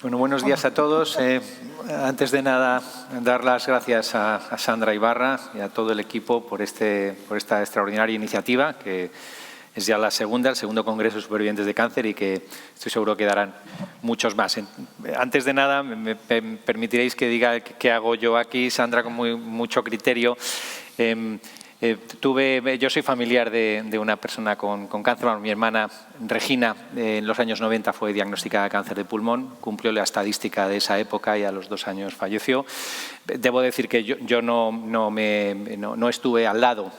Bueno, buenos días a todos. Antes de nada, dar las gracias a Sandra Ibarra y a todo el equipo por esta extraordinaria iniciativa, que es ya el segundo Congreso de Supervivientes de Cáncer y que estoy seguro que darán muchos más. Antes de nada, me permitiréis que diga qué hago yo aquí. Sandra, con mucho criterio. Yo soy familiar de una persona con cáncer. Mi hermana Regina en los años 90 fue diagnosticada de cáncer de pulmón, cumplió la estadística de esa época y a los 2 años falleció. Debo decir que yo no estuve al lado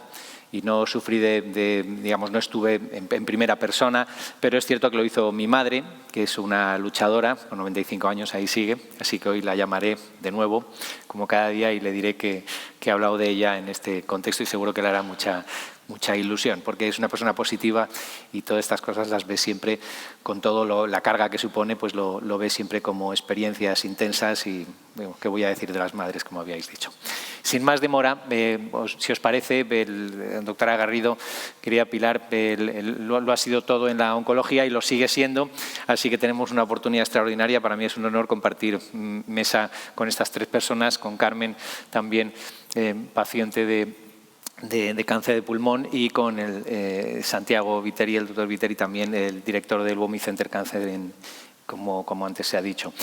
y no sufrí digamos, no estuve en primera persona, pero es cierto que lo hizo mi madre, que es una luchadora, con 95 años, ahí sigue, así que hoy la llamaré de nuevo, como cada día, y le diré que he hablado de ella en este contexto y seguro que le hará mucha ilusión, porque es una persona positiva y todas estas cosas las ve siempre con todo la carga que supone, pues lo ve siempre como experiencias intensas y, bueno, ¿qué voy a decir de las madres, como habíais dicho? Sin más demora, si os parece, doctora Garrido, querida Pilar, lo ha sido todo en la oncología y lo sigue siendo, así que tenemos una oportunidad extraordinaria. Para mí es un honor compartir mesa con estas 3 personas, con Carmen, también paciente de cáncer de pulmón, y con Santiago Viteri, el doctor Viteri, también el director del WOMI Center Cáncer, como antes se ha dicho.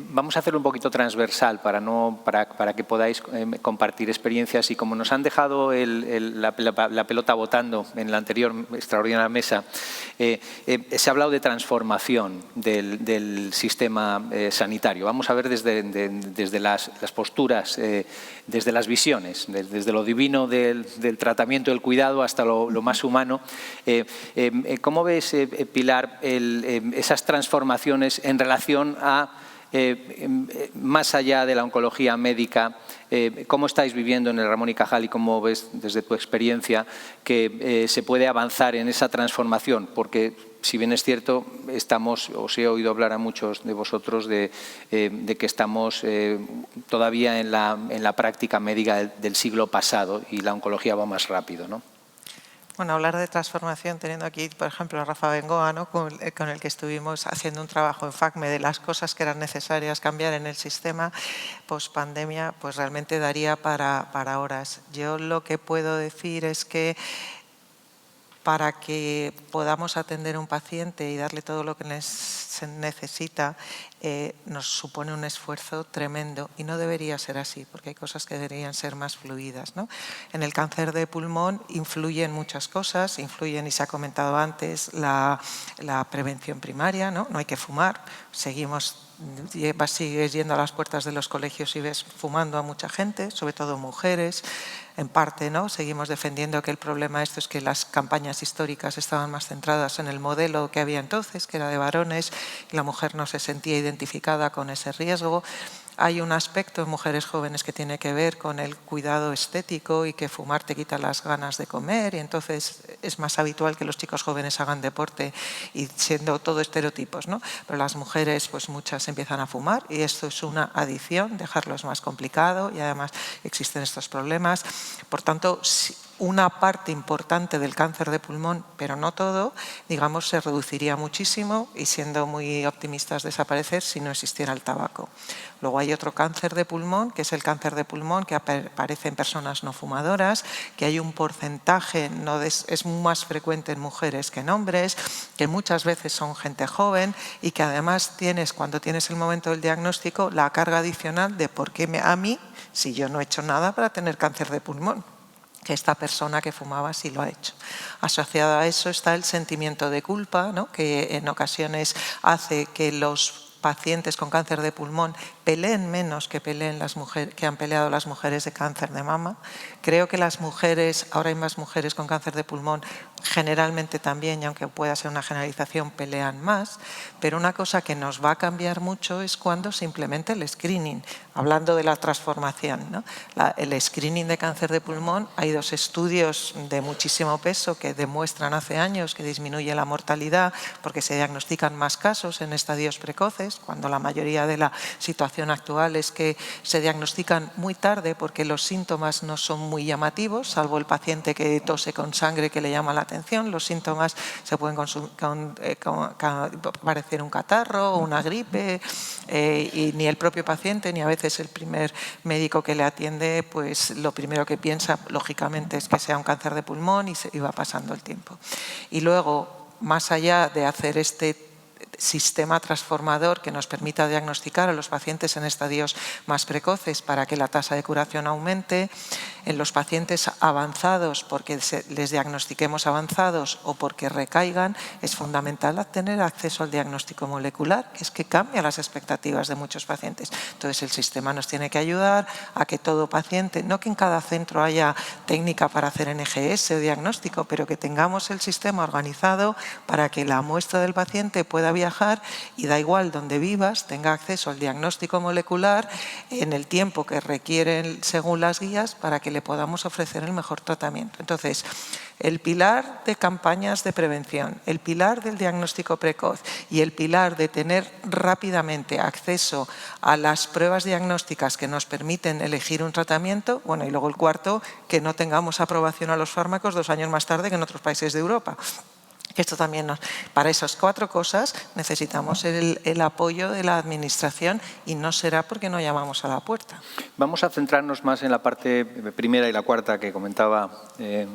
Vamos a hacerlo un poquito transversal para que podáis compartir experiencias, y como nos han dejado la pelota botando en la anterior extraordinaria mesa, se ha hablado de transformación del sistema sanitario. Vamos a ver desde las posturas, desde las visiones, desde lo divino del tratamiento, del cuidado, hasta lo más humano. ¿Cómo ves, Pilar, esas transformaciones en relación a, más allá de la oncología médica? ¿Cómo estáis viviendo en el Ramón y Cajal y cómo ves desde tu experiencia que se puede avanzar en esa transformación? Porque, si bien es cierto, os he oído hablar a muchos de vosotros de que estamos todavía en la práctica médica del siglo pasado y la oncología va más rápido, ¿no? Bueno, hablar de transformación, teniendo aquí, por ejemplo, a Rafa Bengoa, ¿no?, con el que estuvimos haciendo un trabajo en FACME de las cosas que eran necesarias cambiar en el sistema post-pandemia, pues realmente daría para horas. Yo lo que puedo decir es que para que podamos atender a un paciente y darle todo lo que necesita, nos supone un esfuerzo tremendo, y no debería ser así, porque hay cosas que deberían ser más fluidas, ¿no? En el cáncer de pulmón influyen muchas cosas, y se ha comentado antes, la prevención primaria, ¿no? No hay que fumar, sigues yendo a las puertas de los colegios y ves fumando a mucha gente, sobre todo mujeres. En parte, ¿no?, seguimos defendiendo que el problema es que las campañas históricas estaban más centradas en el modelo que había entonces, que era de varones, y la mujer no se sentía identificada con ese riesgo. Hay un aspecto en mujeres jóvenes que tiene que ver con el cuidado estético y que fumar te quita las ganas de comer, y entonces es más habitual que los chicos jóvenes hagan deporte, y siendo todo estereotipos, ¿no? Pero las mujeres, pues muchas empiezan a fumar y esto es una adicción, dejarlo es más complicado y además existen estos problemas. Por tanto, una parte importante del cáncer de pulmón, pero no todo, digamos, se reduciría muchísimo y, siendo muy optimistas, desaparecer si no existiera el tabaco. Luego hay otro cáncer de pulmón, que es el cáncer de pulmón que aparece en personas no fumadoras, que hay un porcentaje, es más frecuente en mujeres que en hombres, que muchas veces son gente joven y que además cuando tienes el momento del diagnóstico, la carga adicional de ¿por qué a mí, si yo no he hecho nada para tener cáncer de pulmón? Que esta persona que fumaba sí lo ha hecho. Asociado a eso está el sentimiento de culpa, ¿no?, que en ocasiones hace que los pacientes con cáncer de pulmón peleen menos que han peleado las mujeres de cáncer de mama. Creo que las mujeres, ahora hay más mujeres con cáncer de pulmón, generalmente también, y aunque pueda ser una generalización, pelean más. Pero una cosa que nos va a cambiar mucho es cuando se implemente el screening. hablando de la transformación, ¿no? El screening de cáncer de pulmón, hay 2 estudios de muchísimo peso que demuestran hace años que disminuye la mortalidad porque se diagnostican más casos en estadios precoces, cuando la mayoría de la situación actual es que se diagnostican muy tarde porque los síntomas no son muy llamativos, salvo el paciente que tose con sangre que le llama la atención. Los síntomas se pueden parecer un catarro o una gripe y ni el propio paciente ni a veces el primer médico que le atiende, pues lo primero que piensa, lógicamente, es que sea un cáncer de pulmón y va pasando el tiempo. Y luego, más allá de hacer este sistema transformador que nos permita diagnosticar a los pacientes en estadios más precoces para que la tasa de curación aumente, en los pacientes avanzados, porque les diagnostiquemos avanzados o porque recaigan, es fundamental tener acceso al diagnóstico molecular, que es que cambia las expectativas de muchos pacientes. Entonces el sistema nos tiene que ayudar a que todo paciente, no que en cada centro haya técnica para hacer NGS o diagnóstico, pero que tengamos el sistema organizado para que la muestra del paciente pueda viajar y da igual donde vivas, tenga acceso al diagnóstico molecular en el tiempo que requieren según las guías para que le podamos ofrecer el mejor tratamiento. Entonces, el pilar de campañas de prevención, el pilar del diagnóstico precoz y el pilar de tener rápidamente acceso a las pruebas diagnósticas que nos permiten elegir un tratamiento, bueno, y luego el cuarto, que no tengamos aprobación a los fármacos 2 años más tarde que en otros países de Europa. Esto también para esas 4 cosas necesitamos el apoyo de la Administración y no será porque no llamamos a la puerta. Vamos a centrarnos más en la parte primera y la cuarta que comentaba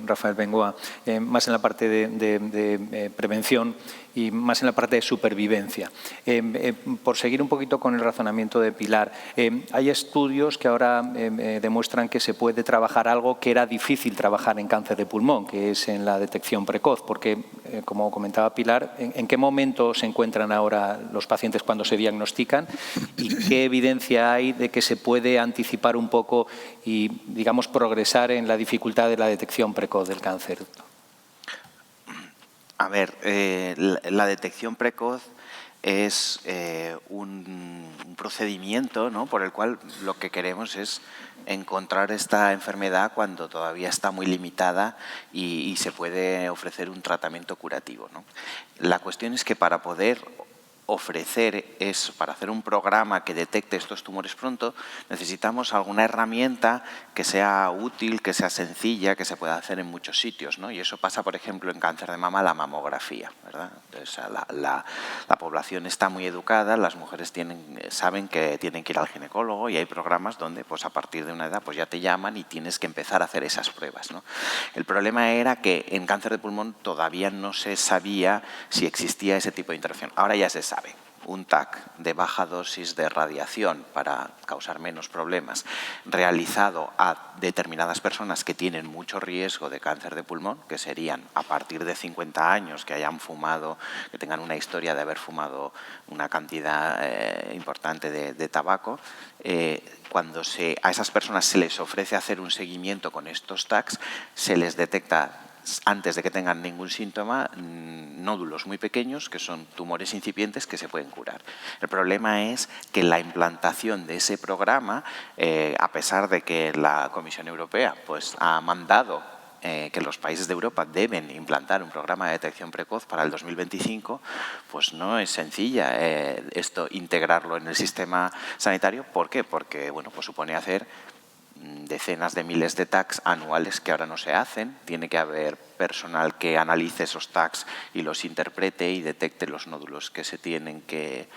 Rafael Bengoa, más en la parte de prevención y más en la parte de supervivencia. Por seguir un poquito con el razonamiento de Pilar, hay estudios que ahora demuestran que se puede trabajar algo que era difícil trabajar en cáncer de pulmón, que es en la detección precoz, porque, como comentaba Pilar, ¿en qué momento se encuentran ahora los pacientes cuando se diagnostican y qué evidencia hay de que se puede anticipar un poco y, digamos, progresar en la dificultad de la detección precoz del cáncer? A ver, la detección precoz es un procedimiento, ¿no?, por el cual lo que queremos es encontrar esta enfermedad cuando todavía está muy limitada y se puede ofrecer un tratamiento curativo, ¿no? La cuestión es que para poder ofrecer eso, para hacer un programa que detecte estos tumores pronto, necesitamos alguna herramienta que sea útil, que sea sencilla, que se pueda hacer en muchos sitios, ¿no? Y eso pasa, por ejemplo, en cáncer de mama, la mamografía, ¿verdad? Entonces, la población está muy educada, las mujeres saben que tienen que ir al ginecólogo y hay programas donde, pues, a partir de una edad, pues ya te llaman y tienes que empezar a hacer esas pruebas, ¿no? El problema era que en cáncer de pulmón todavía no se sabía si existía ese tipo de interacción. Ahora ya se sabe. Un TAC de baja dosis de radiación para causar menos problemas, realizado a determinadas personas que tienen mucho riesgo de cáncer de pulmón, que serían a partir de 50 años, que hayan fumado, que tengan una historia de haber fumado una cantidad importante de tabaco. Cuando a esas personas se les ofrece hacer un seguimiento con estos TACs, se les detecta, antes de que tengan ningún síntoma, nódulos muy pequeños que son tumores incipientes que se pueden curar. El problema es que la implantación de ese programa, a pesar de que la Comisión Europea, pues, ha mandado que los países de Europa deben implantar un programa de detección precoz para el 2025, pues no es sencilla esto integrarlo en el sistema sanitario. ¿Por qué? Porque, bueno, pues supone hacer decenas de miles de TACs anuales que ahora no se hacen. Tiene que haber personal que analice esos TACs y los interprete y detecte los nódulos que se tienen que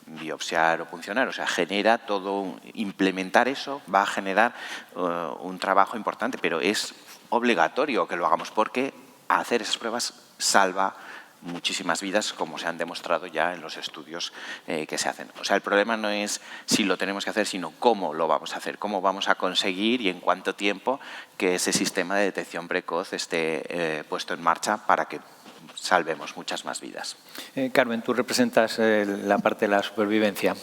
biopsiar o puncionar. O sea, genera todo, implementar eso va a generar un trabajo importante, pero es obligatorio que lo hagamos porque hacer esas pruebas salva muchísimas vidas, como se han demostrado ya en los estudios que se hacen. O sea, el problema no es si lo tenemos que hacer, sino cómo lo vamos a hacer, cómo vamos a conseguir y en cuánto tiempo que ese sistema de detección precoz esté puesto en marcha para que salvemos muchas más vidas. Carmen, tú representas la parte de la supervivencia.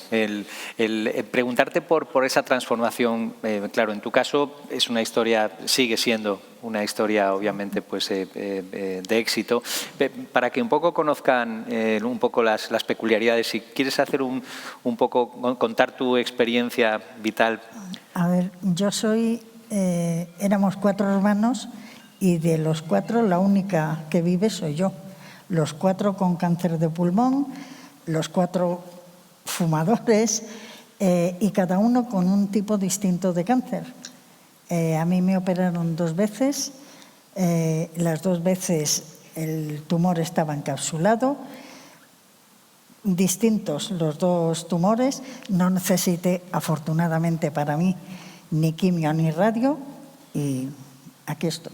Preguntarte por esa transformación, claro, en tu caso es una historia, sigue siendo una historia obviamente pues, de éxito. Para que un poco conozcan un poco las peculiaridades, si quieres hacer un poco, contar tu experiencia vital. A ver, yo éramos 4 hermanos y de los 4 la única que vive soy yo. Los 4 con cáncer de pulmón, los 4 fumadores y cada uno con un tipo distinto de cáncer. A mí me operaron 2 veces, las 2 veces el tumor estaba encapsulado, distintos los 2 tumores, no necesité afortunadamente para mí ni quimio ni radio y aquí estoy.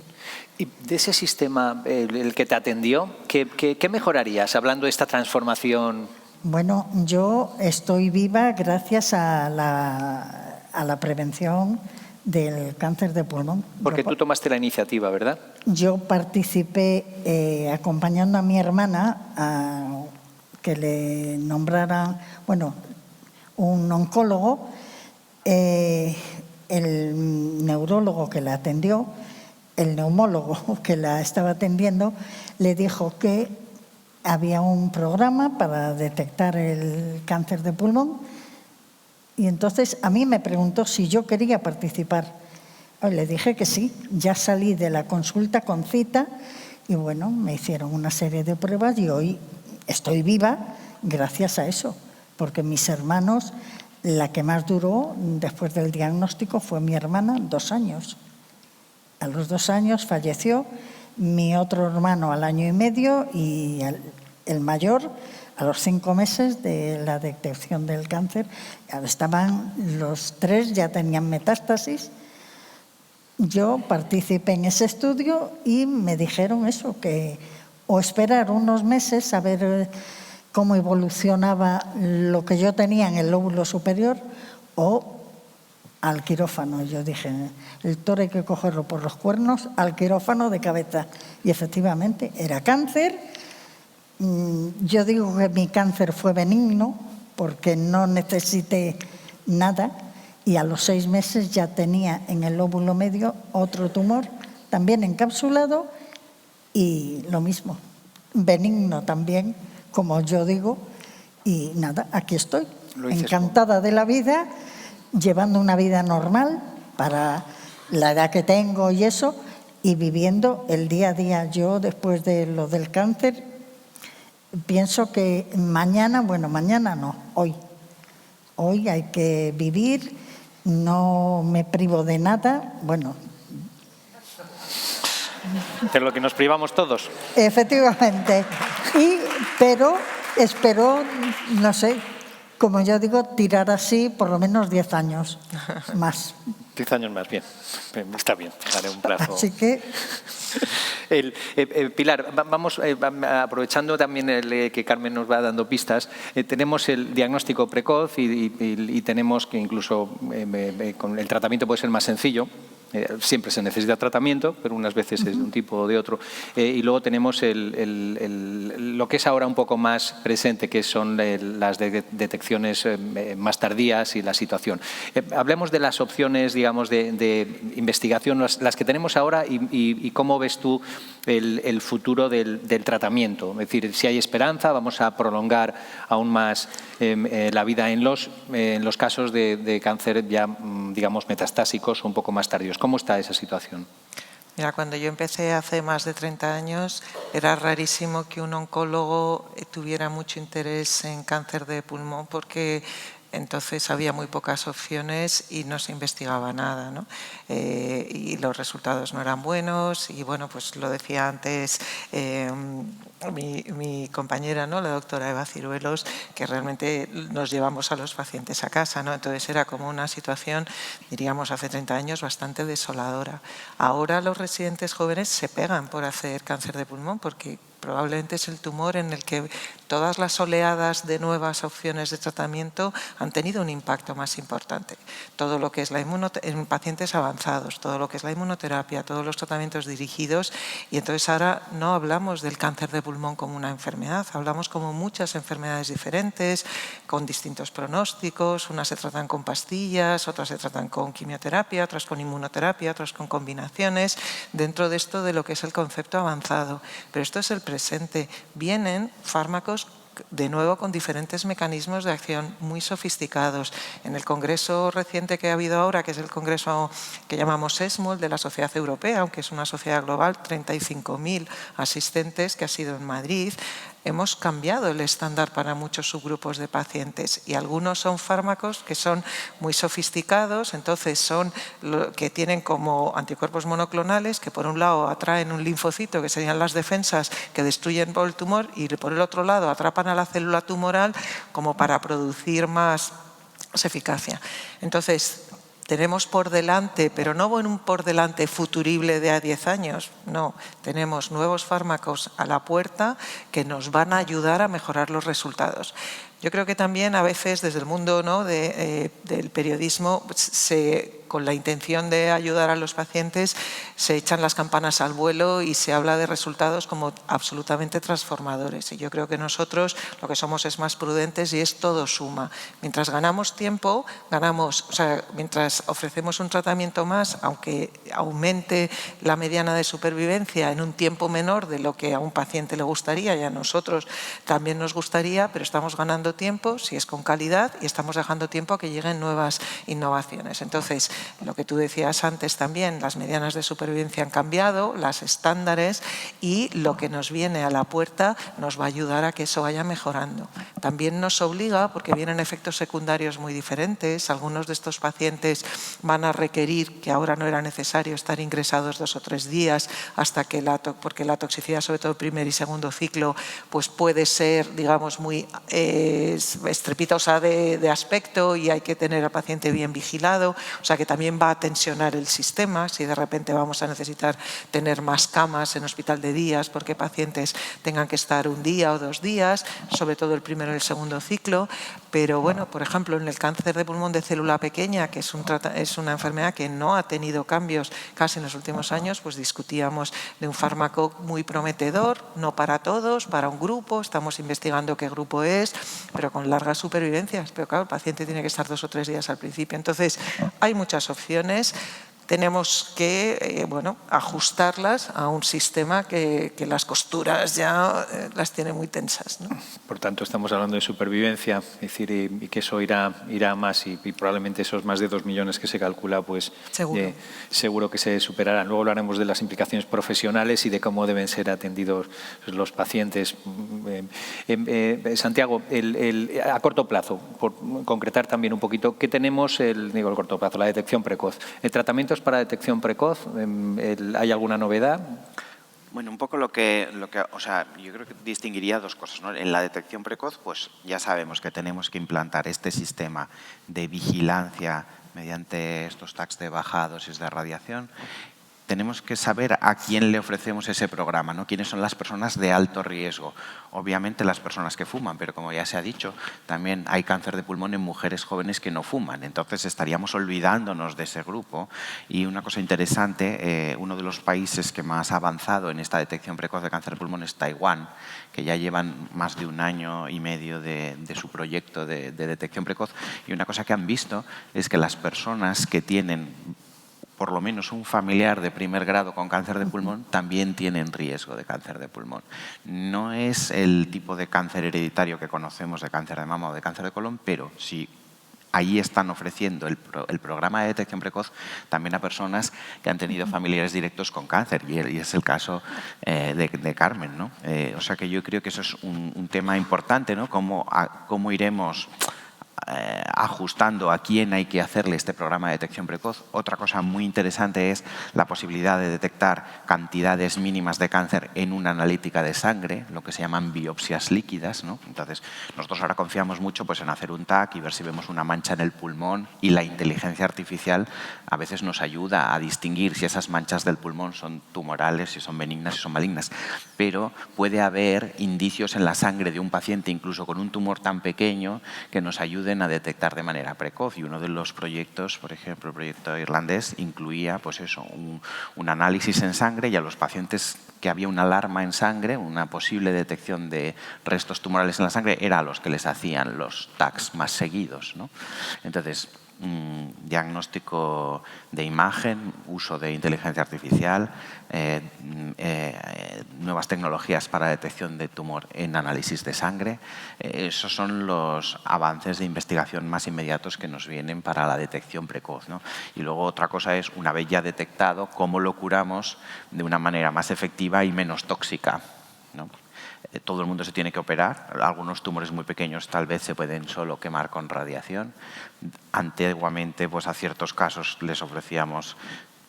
Y de ese sistema, el que te atendió, ¿qué mejorarías hablando de esta transformación? Bueno, yo estoy viva gracias a la prevención del cáncer de pulmón. Porque tú tomaste la iniciativa, ¿verdad? Yo participé acompañando a mi hermana a que le nombraran, bueno, un oncólogo, el neurólogo que la atendió, el neumólogo que la estaba atendiendo, le dijo que había un programa para detectar el cáncer de pulmón y entonces a mí me preguntó si yo quería participar. Le dije que sí, ya salí de la consulta con cita y bueno, me hicieron una serie de pruebas y hoy estoy viva gracias a eso, porque mis hermanos, la que más duró después del diagnóstico fue mi hermana, 2 años. A los 2 años falleció, mi otro hermano al año y medio y el mayor a los 5 meses de la detección del cáncer. Estaban los 3, ya tenían metástasis. Yo participé en ese estudio y me dijeron eso, que o esperar unos meses a ver cómo evolucionaba lo que yo tenía en el lóbulo superior o al quirófano. Yo dije, el toro hay que cogerlo por los cuernos, al quirófano de cabeza. Y efectivamente, era cáncer. Yo digo que mi cáncer fue benigno porque no necesité nada y a los 6 meses ya tenía en el lóbulo medio otro tumor, también encapsulado y lo mismo, benigno también, como yo digo. Y nada, aquí estoy, encantada de la vida, llevando una vida normal para la edad que tengo y eso, y viviendo el día a día. Yo, después de lo del cáncer, pienso que mañana, bueno, mañana no, hoy hay que vivir, no me privo de nada, bueno. De lo que nos privamos todos. Efectivamente, pero espero, no sé, como yo digo, tirar así por lo menos 10 años más. 10 años más, bien. Está bien, daré un plazo. Así que... Pilar, vamos aprovechando también que Carmen nos va dando pistas. Tenemos el diagnóstico precoz y tenemos que incluso con el tratamiento puede ser más sencillo. Siempre se necesita tratamiento, pero unas veces es de un tipo o de otro. Y luego tenemos lo que es ahora un poco más presente, que son las detecciones más tardías y la situación. Hablemos de las opciones, digamos, de investigación, las que tenemos ahora y cómo ves tú el futuro del tratamiento. Es decir, si hay esperanza, vamos a prolongar aún más la vida en los casos de cáncer ya, digamos, metastásicos o un poco más tardíos. ¿Cómo está esa situación? Mira, cuando yo empecé hace más de 30 años, era rarísimo que un oncólogo tuviera mucho interés en cáncer de pulmón porque entonces había muy pocas opciones y no se investigaba nada, ¿no? Y los resultados no eran buenos y bueno, pues lo decía antes mi compañera, ¿no? La doctora Eva Ciruelos, que realmente nos llevamos a los pacientes a casa, ¿no? Entonces era como una situación, diríamos hace 30 años, bastante desoladora. Ahora los residentes jóvenes se pegan por hacer cáncer de pulmón porque Probablemente es el tumor en el que todas las oleadas de nuevas opciones de tratamiento han tenido un impacto más importante. Todo lo que es en pacientes avanzados, todo lo que es la inmunoterapia, todos los tratamientos dirigidos, y entonces ahora no hablamos del cáncer de pulmón como una enfermedad, hablamos como muchas enfermedades diferentes, con distintos pronósticos, unas se tratan con pastillas, otras se tratan con quimioterapia, otras con inmunoterapia, otras con combinaciones, dentro de esto de lo que es el concepto avanzado. Pero esto es el presente. Vienen fármacos de nuevo con diferentes mecanismos de acción muy sofisticados. En el congreso reciente que ha habido ahora, que es el congreso que llamamos ESMO, de la Sociedad Europea, aunque es una sociedad global, 35.000 asistentes, que ha sido en Madrid, hemos cambiado el estándar para muchos subgrupos de pacientes y algunos son fármacos que son muy sofisticados, entonces son que tienen como anticuerpos monoclonales que por un lado atraen un linfocito, que serían las defensas que destruyen el tumor, y por el otro lado atrapan a la célula tumoral como para producir más eficacia. Entonces, tenemos por delante, pero no un por delante futurible de a 10 años, no, tenemos nuevos fármacos a la puerta que nos van a ayudar a mejorar los resultados. Yo creo que también a veces desde el mundo, ¿no?, del periodismo, con la intención de ayudar a los pacientes, se echan las campanas al vuelo y se habla de resultados como absolutamente transformadores. Y yo creo que nosotros lo que somos es más prudentes y es todo suma. Mientras ganamos tiempo, mientras ofrecemos un tratamiento más, aunque aumente la mediana de supervivencia en un tiempo menor de lo que a un paciente le gustaría y a nosotros también nos gustaría, pero estamos ganando tiempo si es con calidad y estamos dejando tiempo a que lleguen nuevas innovaciones. Entonces, lo que tú decías antes también, las medianas de supervivencia han cambiado, las estándares, y lo que nos viene a la puerta nos va a ayudar a que eso vaya mejorando. También nos obliga, porque vienen efectos secundarios muy diferentes, algunos de estos pacientes van a requerir, que ahora no era necesario, estar ingresados 2 o 3 días hasta que porque la toxicidad, sobre todo primer y segundo ciclo, pues puede ser, digamos, muy estrepitosa de aspecto y hay que tener al paciente bien vigilado, o sea que también va a tensionar el sistema si de repente vamos a necesitar tener más camas en hospital de días porque pacientes tengan que estar 1 día o 2 días, sobre todo el primero y el segundo ciclo. Pero bueno, por ejemplo, en el cáncer de pulmón de célula pequeña, que es una enfermedad que no ha tenido cambios casi en los últimos años, pues discutíamos de un fármaco muy prometedor, no para todos, para un grupo, estamos investigando qué grupo es, pero con largas supervivencias. Pero claro, el paciente tiene que estar 2 o 3 días al principio. Entonces, hay muchas opciones. Tenemos que ajustarlas a un sistema que las costuras ya las tiene muy tensas, ¿no? Por tanto, estamos hablando de supervivencia, es decir, y que eso irá más y probablemente esos más de 2 millones que se calcula, pues seguro que se superarán. Luego hablaremos de las implicaciones profesionales y de cómo deben ser atendidos los pacientes. Santiago, a corto plazo, por concretar también un poquito, ¿qué tenemos? El corto plazo, la detección precoz. ¿El tratamiento para detección precoz? ¿Hay alguna novedad? Bueno, un poco yo creo que distinguiría 2 cosas, ¿no? En la detección precoz, pues ya sabemos que tenemos que implantar este sistema de vigilancia mediante estos tags de baja dosis de radiación. Tenemos que saber a quién le ofrecemos ese programa, ¿no? Quiénes son las personas de alto riesgo. Obviamente las personas que fuman, pero como ya se ha dicho, también hay cáncer de pulmón en mujeres jóvenes que no fuman. Entonces estaríamos olvidándonos de ese grupo. Y una cosa interesante, uno de los países que más ha avanzado en esta detección precoz de cáncer de pulmón es Taiwán, que ya llevan más de 1 año y medio de su proyecto de detección precoz. Y una cosa que han visto es que las personas que tienen por lo menos un familiar de primer grado con cáncer de pulmón también tienen riesgo de cáncer de pulmón. No es el tipo de cáncer hereditario que conocemos de cáncer de mama o de cáncer de colon, pero sí ahí están ofreciendo el programa de detección precoz también a personas que han tenido familiares directos con cáncer, y es el caso de Carmen, ¿no? O sea que yo creo que eso es un tema importante, ¿no? Cómo iremos ajustando a quién hay que hacerle este programa de detección precoz. Otra cosa muy interesante es la posibilidad de detectar cantidades mínimas de cáncer en una analítica de sangre, lo que se llaman biopsias líquidas, ¿no? Entonces, nosotros ahora confiamos mucho pues, en hacer un TAC y ver si vemos una mancha en el pulmón, y la inteligencia artificial a veces nos ayuda a distinguir si esas manchas del pulmón son tumorales, si son benignas, si son malignas. Pero puede haber indicios en la sangre de un paciente, incluso con un tumor tan pequeño, que nos ayuden a detectar de manera precoz. Y uno de los proyectos, por ejemplo, el proyecto irlandés, incluía pues eso, un análisis en sangre, y a los pacientes que había una alarma en sangre, una posible detección de restos tumorales en la sangre, era a los que les hacían los TACs más seguidos, ¿no? Entonces, diagnóstico de imagen, uso de inteligencia artificial, nuevas tecnologías para detección de tumor en análisis de sangre. Esos son los avances de investigación más inmediatos que nos vienen para la detección precoz, ¿no? Y luego otra cosa es, una vez ya detectado, cómo lo curamos de una manera más efectiva y menos tóxica, ¿no? Todo el mundo se tiene que operar. Algunos tumores muy pequeños tal vez se pueden solo quemar con radiación. Antiguamente, pues a ciertos casos les ofrecíamos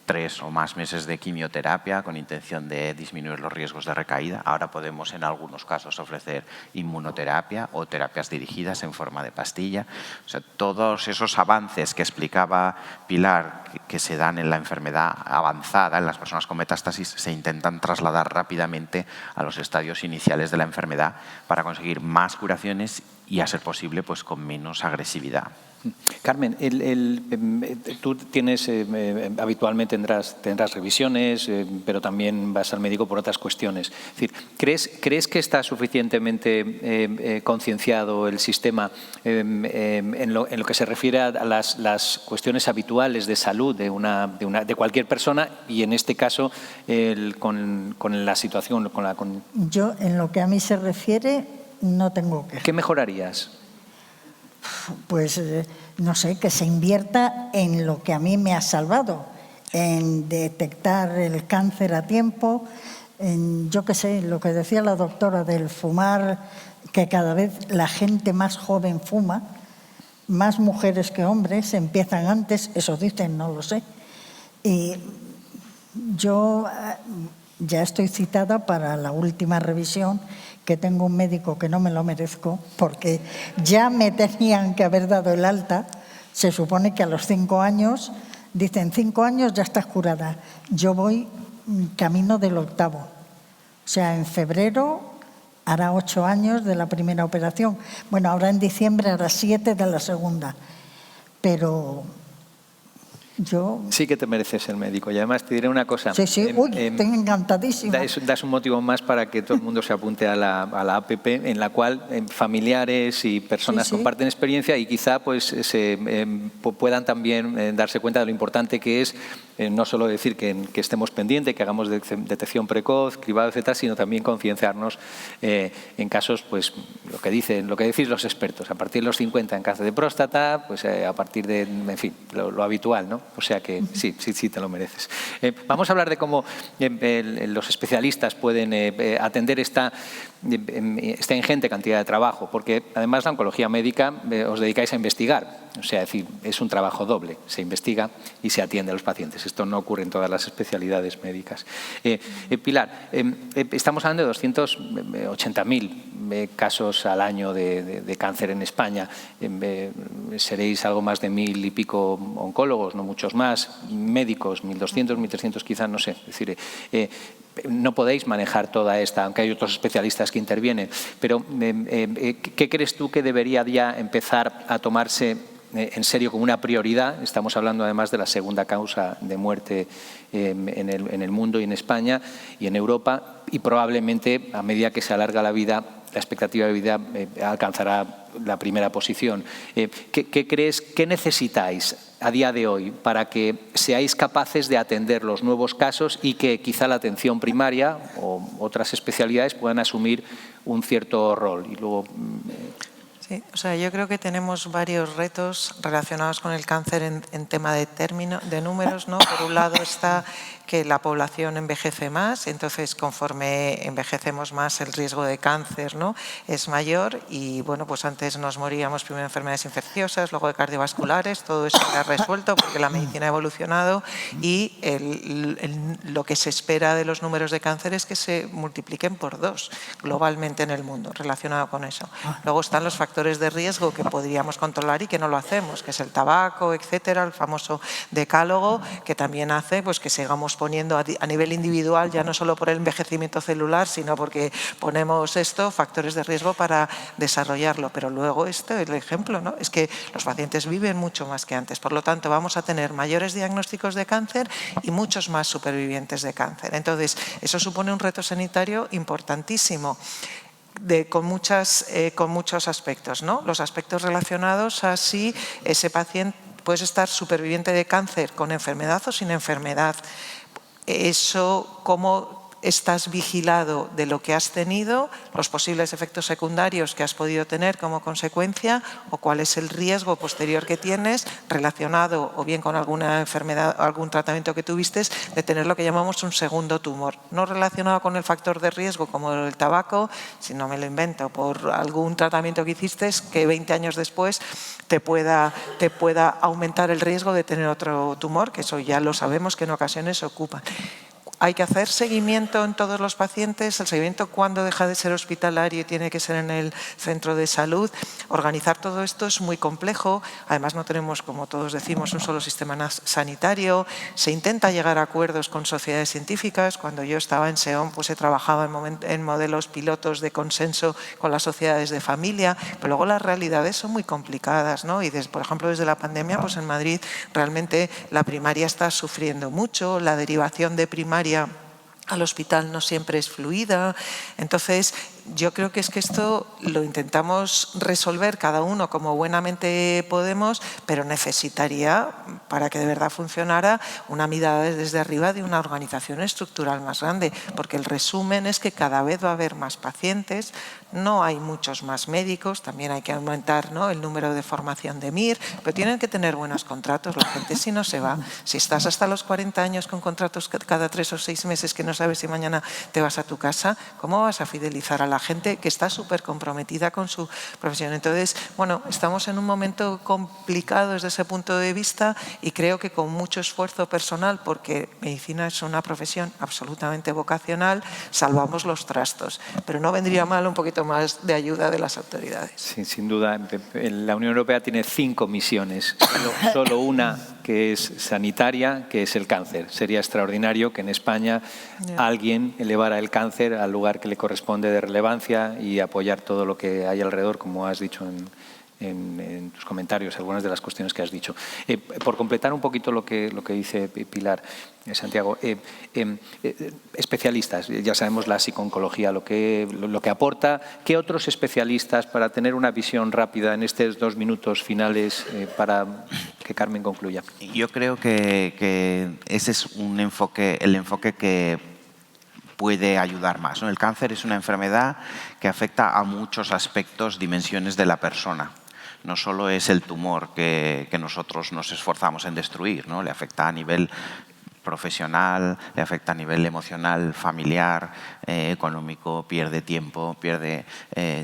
3 o más meses de quimioterapia con intención de disminuir los riesgos de recaída. Ahora podemos en algunos casos ofrecer inmunoterapia o terapias dirigidas en forma de pastilla. O sea, todos esos avances que explicaba Pilar que se dan en la enfermedad avanzada, en las personas con metástasis, se intentan trasladar rápidamente a los estadios iniciales de la enfermedad para conseguir más curaciones y, a ser posible, pues con menos agresividad. Carmen, tú tienes, habitualmente tendrás revisiones, pero también vas al médico por otras cuestiones. Es decir, ¿crees que está suficientemente concienciado el sistema en lo que se refiere a las cuestiones habituales de salud de cualquier persona, y en este caso con la situación? Yo, en lo que a mí se refiere, no tengo queja. ¿Qué mejorarías? Pues no sé, que se invierta en lo que a mí me ha salvado, en detectar el cáncer a tiempo, en, yo qué sé, lo que decía la doctora del fumar, que cada vez la gente más joven fuma, más mujeres que hombres, empiezan antes, eso dicen, no lo sé. Y yo ya estoy citada para la última revisión, que tengo un médico que no me lo merezco, porque ya me tenían que haber dado el alta. Se supone que a los 5 años, dicen 5 años ya estás curada. Yo voy camino del 8º. O sea, en febrero hará 8 años de la primera operación. Bueno, ahora en diciembre hará 7 de la segunda. Pero yo... Sí que te mereces el médico. Y además te diré una cosa. Sí, sí, estoy encantadísima. Das un motivo más para que todo el mundo se apunte a la APP, en la cual familiares y personas comparten experiencia, y quizá pues puedan también darse cuenta de lo importante que es no solo decir que estemos pendientes, que hagamos detección precoz, cribado, etcétera, sino también concienciarnos en casos, pues lo que decís los expertos, a partir de los 50 en cáncer de próstata, pues a partir de, en fin, lo habitual, ¿no? O sea que sí te lo mereces. Vamos a hablar de cómo los especialistas pueden atender esta ingente cantidad de trabajo, porque además la oncología médica os dedicáis a investigar, o sea, es decir, es un trabajo doble, se investiga y se atiende a los pacientes. Esto no ocurre en todas las especialidades médicas. Pilar, estamos hablando de 280.000 casos al año de cáncer en España. Seréis algo más de 1.000 y pico oncólogos, no muchos más, médicos, 1.200, 1.300 quizás, no sé. Es decir, no podéis manejar toda esta, aunque hay otros especialistas que intervienen, pero ¿qué crees tú que debería ya empezar a tomarse en serio como una prioridad? Estamos hablando además de la segunda causa de muerte en el mundo y en España y en Europa, y probablemente a medida que se alarga la vida, la expectativa de vida alcanzará la primera posición. ¿Qué crees, qué necesitáis a día de hoy para que seáis capaces de atender los nuevos casos y que quizá la atención primaria o otras especialidades puedan asumir un cierto rol? Y luego... Sí, Sí, o sea, yo creo que tenemos varios retos relacionados con el cáncer en tema de números, ¿no? Por un lado está que la población envejece más, entonces conforme envejecemos más el riesgo de cáncer, ¿no?, es mayor y bueno, pues antes nos moríamos primero de enfermedades infecciosas, luego de cardiovasculares, todo eso se ha resuelto porque la medicina ha evolucionado y lo que se espera de los números de cáncer es que se multipliquen por 2 globalmente en el mundo relacionado con eso. Luego están los factores de riesgo que podríamos controlar y que no lo hacemos, que es el tabaco, etcétera, el famoso decálogo, que también hace pues que sigamos poniendo a nivel individual, ya no solo por el envejecimiento celular, sino porque ponemos factores de riesgo para desarrollarlo. Pero luego el ejemplo, ¿no?, es que los pacientes viven mucho más que antes. Por lo tanto, vamos a tener mayores diagnósticos de cáncer y muchos más supervivientes de cáncer. Entonces, eso supone un reto sanitario importantísimo. Con muchos aspectos, ¿no? Los aspectos relacionados a si ese paciente puede estar superviviente de cáncer con enfermedad o sin enfermedad. Eso, cómo estás vigilado de lo que has tenido, los posibles efectos secundarios que has podido tener como consecuencia o cuál es el riesgo posterior que tienes relacionado o bien con alguna enfermedad o algún tratamiento que tuviste de tener lo que llamamos un segundo tumor, no relacionado con el factor de riesgo como el tabaco, si no me lo invento, por algún tratamiento que hiciste que 20 años después te pueda aumentar el riesgo de tener otro tumor, que eso ya lo sabemos que en ocasiones se ocupa. Hay que hacer seguimiento en todos los pacientes, el seguimiento cuando deja de ser hospitalario y tiene que ser en el centro de salud. Organizar todo esto es muy complejo, además no tenemos, como todos decimos, un solo sistema sanitario. Se intenta llegar a acuerdos con sociedades científicas. Cuando yo estaba en SEOM, pues he trabajado en modelos pilotos de consenso con las sociedades de familia, pero luego las realidades son muy complicadas, ¿no? Y por ejemplo, desde la pandemia, pues en Madrid realmente la primaria está sufriendo mucho, la derivación de primaria al hospital no siempre es fluida. Entonces, yo creo que esto lo intentamos resolver cada uno como buenamente podemos, pero necesitaría, para que de verdad funcionara, una mirada desde arriba de una organización estructural más grande, porque el resumen es que cada vez va a haber más pacientes, no hay muchos más médicos, también hay que aumentar, ¿no?, el número de formación de MIR, pero tienen que tener buenos contratos. La gente si no se va, si estás hasta los 40 años con contratos cada 3 o 6 meses que no sabes si mañana te vas a tu casa, ¿cómo vas a fidelizar a la gente que está súper comprometida con su profesión? Entonces, bueno, estamos en un momento complicado desde ese punto de vista y creo que con mucho esfuerzo personal, porque medicina es una profesión absolutamente vocacional, salvamos los trastos, pero no vendría mal un poquito más de ayuda de las autoridades. Sí, sin duda. La Unión Europea tiene 5 misiones, solo una que es sanitaria, que es el cáncer. Sería extraordinario que en España alguien elevara el cáncer al lugar que le corresponde de relevancia y apoyar todo lo que hay alrededor, como has dicho en tus comentarios, algunas de las cuestiones que has dicho. Por completar un poquito lo que dice Pilar, Santiago, especialistas, ya sabemos la psico-oncología, lo que aporta. ¿Qué otros especialistas, para tener una visión rápida en estos 2 minutos finales, para que Carmen concluya? Yo creo que ese es el enfoque que puede ayudar más, ¿no? El cáncer es una enfermedad que afecta a muchos aspectos, dimensiones de la persona. No solo es el tumor que nosotros nos esforzamos en destruir, ¿no? Le afecta a nivel profesional, le afecta a nivel emocional, familiar, económico, pierde tiempo, pierde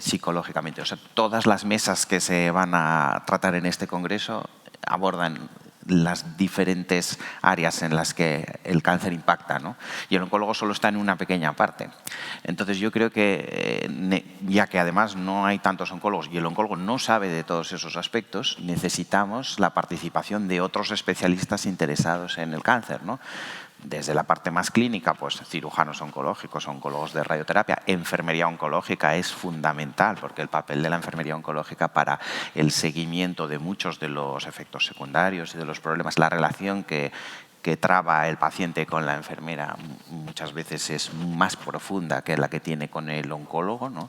psicológicamente. O sea, todas las mesas que se van a tratar en este congreso abordan las diferentes áreas en las que el cáncer impacta, ¿no? Y el oncólogo solo está en una pequeña parte. Entonces yo creo que, ya que además no hay tantos oncólogos y el oncólogo no sabe de todos esos aspectos, necesitamos la participación de otros especialistas interesados en el cáncer, ¿no? Desde la parte más clínica, pues cirujanos oncológicos, oncólogos de radioterapia, enfermería oncológica es fundamental, porque el papel de la enfermería oncológica para el seguimiento de muchos de los efectos secundarios y de los problemas, la relación que que traba el paciente con la enfermera muchas veces es más profunda que la que tiene con el oncólogo, ¿no?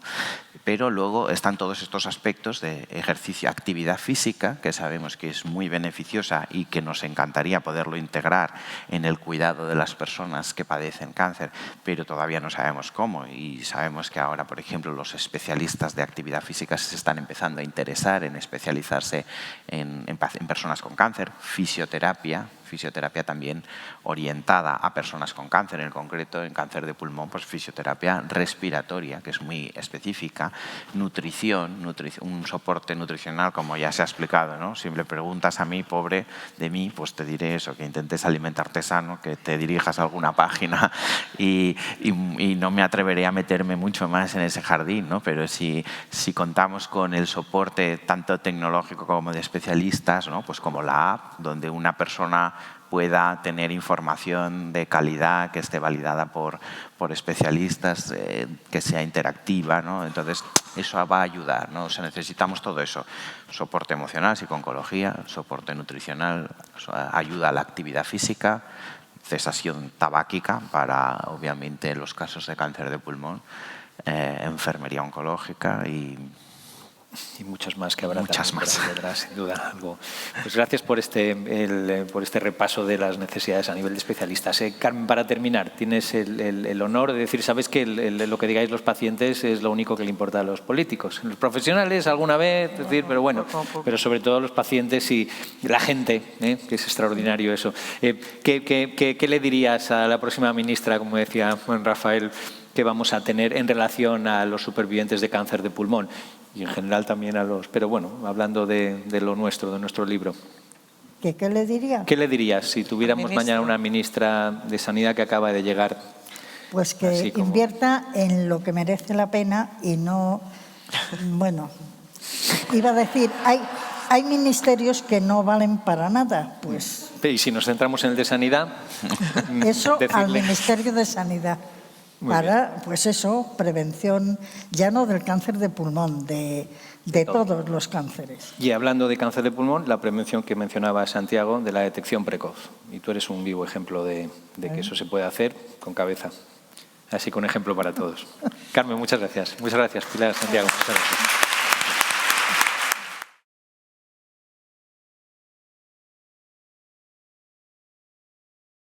Pero luego están todos estos aspectos de ejercicio, actividad física, que sabemos que es muy beneficiosa y que nos encantaría poderlo integrar en el cuidado de las personas que padecen cáncer, pero todavía no sabemos cómo. Y sabemos que ahora, por ejemplo, los especialistas de actividad física se están empezando a interesar en especializarse en personas con cáncer, fisioterapia también orientada a personas con cáncer, en concreto en cáncer de pulmón, pues fisioterapia respiratoria, que es muy específica, nutrición, un soporte nutricional, como ya se ha explicado, ¿no? Si me preguntas a mí, pobre de mí, pues te diré eso, que intentes alimentarte sano, que te dirijas a alguna página y no me atreveré a meterme mucho más en ese jardín, ¿no? Pero si contamos con el soporte tanto tecnológico como de especialistas, ¿no? Pues como la app, donde una persona pueda tener información de calidad que esté validada por especialistas, que sea interactiva, ¿no? Entonces, eso va a ayudar, ¿no? O sea, necesitamos todo eso. Soporte emocional, psico-oncología, soporte nutricional, ayuda a la actividad física, cesación tabáquica para, obviamente, los casos de cáncer de pulmón, enfermería oncológica y muchos más que habrá muchas también, más. Habrá, sin duda algo. Pues gracias por este repaso de las necesidades a nivel de especialistas. Carmen, para terminar, tienes el honor de decir, sabes que lo que digáis los pacientes es lo único que le importa a los políticos. Los profesionales alguna vez, decir, pero bueno, pero sobre todo los pacientes y la gente, que es extraordinario eso. ¿Qué le dirías a la próxima ministra, como decía Juan Rafael, que vamos a tener en relación a los supervivientes de cáncer de pulmón? Y en general también a los... Pero bueno, hablando de lo nuestro, de nuestro libro. ¿Qué le diría? ¿Qué le dirías si tuviéramos mañana una ministra de Sanidad que acaba de llegar? Pues que invierta en lo que merece la pena y no... Bueno, iba a decir, hay ministerios que no valen para nada, pues... Y si nos centramos en el de Sanidad... Eso al Ministerio de Sanidad. Para, pues eso, prevención ya no del cáncer de pulmón, de todos los cánceres. Y hablando de cáncer de pulmón, la prevención que mencionaba Santiago, de la detección precoz. Y tú eres un vivo ejemplo de que eso se puede hacer con cabeza. Así que un ejemplo para todos. Carmen, muchas gracias. Muchas gracias, Pilar, Santiago. Muchas gracias.